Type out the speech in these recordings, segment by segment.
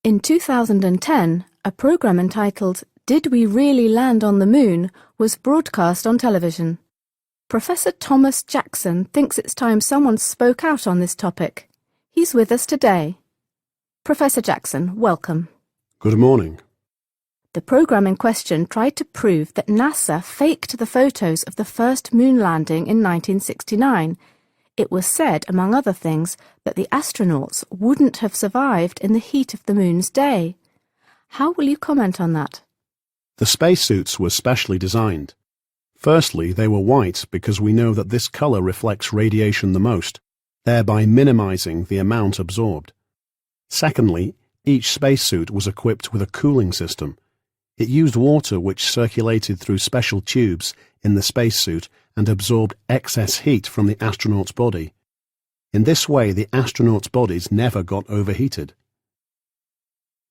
In 2010, a program entitled "Did We Really Land on the Moon?" was broadcast on television. Professor Thomas Jackson thinks it's time someone spoke out on this topic. He's with us today. Professor Jackson, welcome. Good morning. The program in question tried to prove that NASA faked the photos of the first moon landing in 1969. It was said, among other things, that the astronauts wouldn't have survived in the heat of the moon's day. How will you comment on that? The spacesuits were specially designed. Firstly, they were white because we know that this colour reflects radiation the most, thereby minimising the amount absorbed. Secondly, each spacesuit was equipped with a cooling system. It used water which circulated through special tubes in the spacesuit and absorbed excess heat from the astronaut's body. In this way, the astronauts' bodies never got overheated.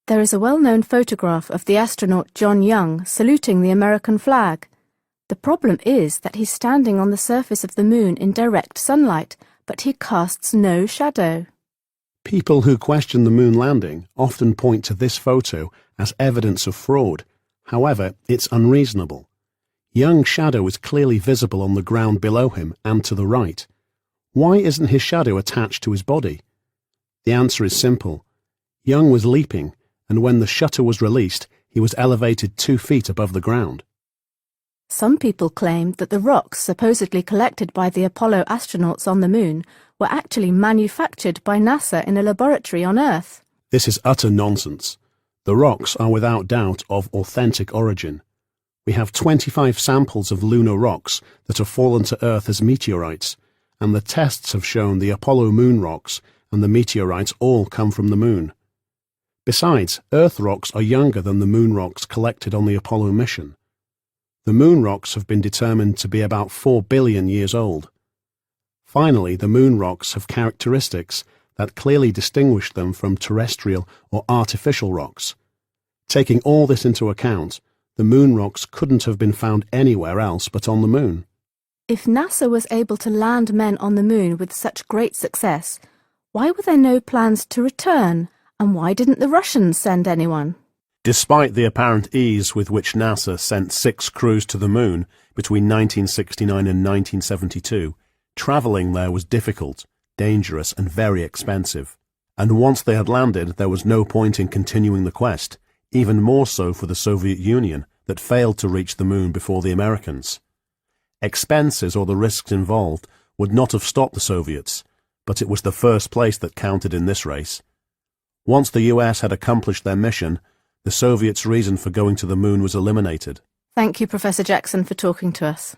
There is a well-known photograph of the astronaut John Young saluting the American flag. The problem is that he's standing on the surface of the moon in direct sunlight, but he casts no shadow. People who question the moon landing often point to this photo as evidence of fraud. However, it's unreasonable. Young's shadow is clearly visible on the ground below him and to the right. Why isn't his shadow attached to his body? The answer is simple. Young was leaping, and when the shutter was released, he was elevated 2 feet above the ground. Some people claim that the rocks supposedly collected by the Apollo astronauts on the moon were actually manufactured by NASA in a laboratory on Earth. This is utter nonsense. The rocks are without doubt of authentic origin. We have 25 samples of lunar rocks that have fallen to Earth as meteorites, and the tests have shown the Apollo moon rocks and the meteorites all come from the moon. Besides, Earth rocks are younger than the moon rocks collected on the Apollo mission. The moon rocks have been determined to be about 4 billion years old. Finally, the moon rocks have characteristics that clearly distinguish them from terrestrial or artificial rocks. Taking all this into account, the moon rocks couldn't have been found anywhere else but on the moon. If NASA was able to land men on the moon with such great success, why were there no plans to return, and why didn't the Russians send anyone? Despite the apparent ease with which NASA sent 6 crews to the moon between 1969 and 1972, travelling there was difficult, dangerous and very expensive. And once they had landed, there was no point in continuing the quest, even more so for the Soviet Union that failed to reach the moon before the Americans. Expenses or the risks involved would not have stopped the Soviets, but it was the first place that counted in this race. Once the US had accomplished their mission, the Soviets' reason for going to the moon was eliminated. Thank you, Professor Jackson, for talking to us.